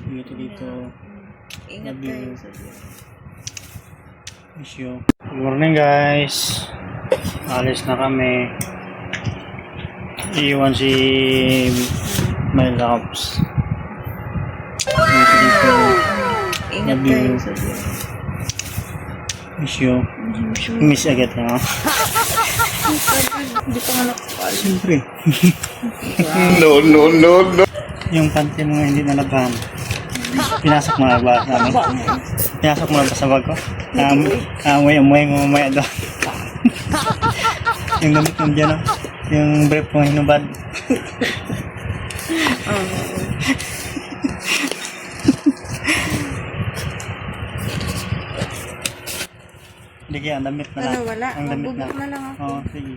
Dito dito. Ingat kayo sa Issue. Good morning guys. Alis na kami. Iwan si my loves. Dito dito. Ingat kayo sa Issue. Miss agad ha. Hindi pa nga nakapal. Siyempre. No. Yung panty mo hindi nalaban. Pinasok mo na ba? Ano? Pinasok mo na ba sa bag ko? Amoy mo mamaya doon. Yung gamit mo dyan, no? Yung brief mo hinubad. Hindi kaya, ang damit na lang. Ano, wala? Ang damit Magbubuk na lang ako. Oo, sige.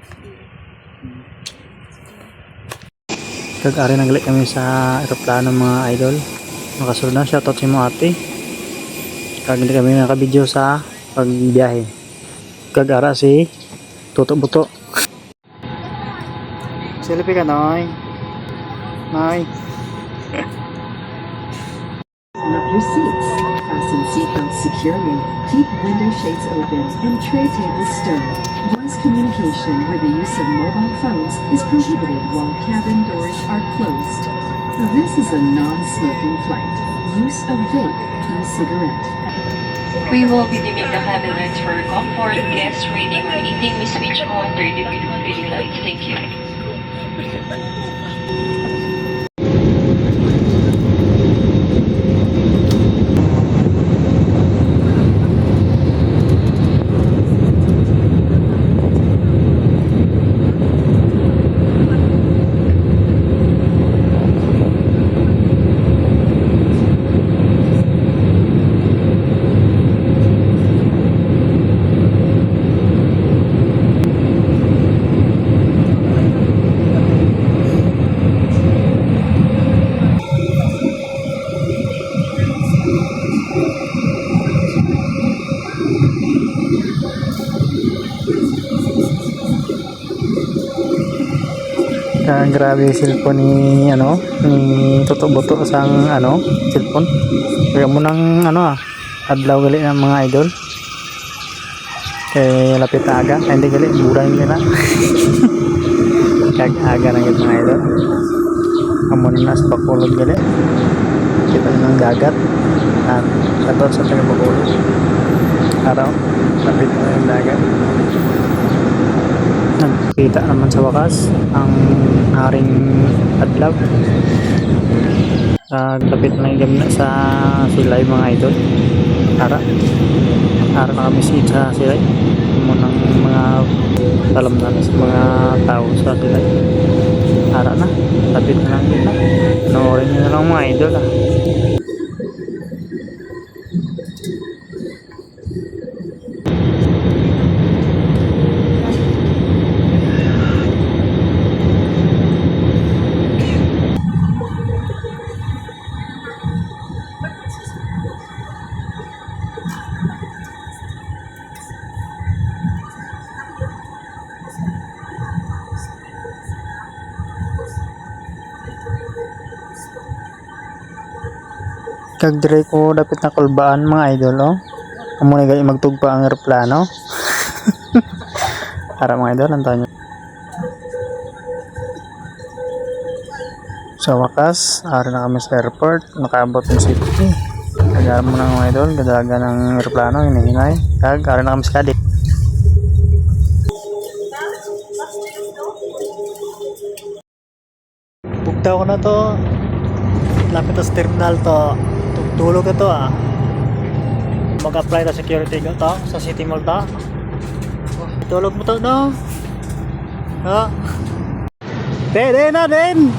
Kag-ari naglik kami sa aeroplano mga idol. Makasunod na, shoutout si mo ate. Kag hindi kami nakabidyo sa pagbiyahe. Kag-ara si Tuto Buto. Selfie ka, Noy. Noy. Love your seats. Fasten seatbelts securely. Keep window shades open and tray tables stowed. Voice communication with the use of mobile phones is prohibited while cabin doors are closed. This is a non-smoking flight. Use of vape, e-cigarette. We will be dimming the cabin lights for comfort. Guests reading or eating may switch on their individual lights. Thank you. Grabe yung cellphone ni Tuto Buto sang cellphone. Kaya mo nang adlaw gali ng mga idol. Kaya lapit na aga, hindi gali mura nila. Kag aga na yung mga idol. Amo na sa Bacolod gali. Kita ng dagat. At katon sa taga Bacolod. Araw, lapit na yung dagat. Nagkita naman sa wakas ang haring adlaw. Lapit na yung na sa silay mga idol. Ara na kami sa silay. Munang mga talam na sa mga tao sa silay. Ara na, lapit na lang yun na. Panoorin nyo na lang mga idol . Kag dire ko dapat na kulbaan mga idol amo na gali magtugpa ang eroplano. Para mga idol ang tanyo. Sa wakas ara na kami sa airport, nakaabot ng city. Kag mo na mga idol gadaga ng eroplano hinahinay. Kag ara na kami sa Cadiz. Bugtaw ko na to. Lapit sa terminal to. Tulog ito mag-apply na security ko to sa City Mall to. Tulog mo to no? Din na din.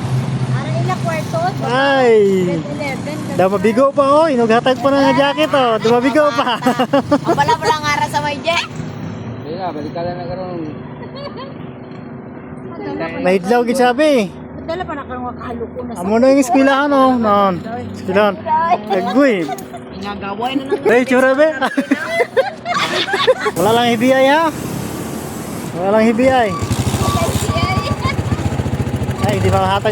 Ara ila kwarto. Ay. 11. Daw mabigo pa inughatag pa na nga jacket dumabigo pa. Ang bala nga ara sa may je. Hindi na, balikan na karon. Mahidlaw gid sabi. Dala pa na karong kahaluko na sa. Amo na yung eskwelahan non. Eskwelahan. Agui. Ingagaway na nang. Hey, chura be. Wala lang hibiyay ha. Wala lang hibiyay. Ay, di ba hatag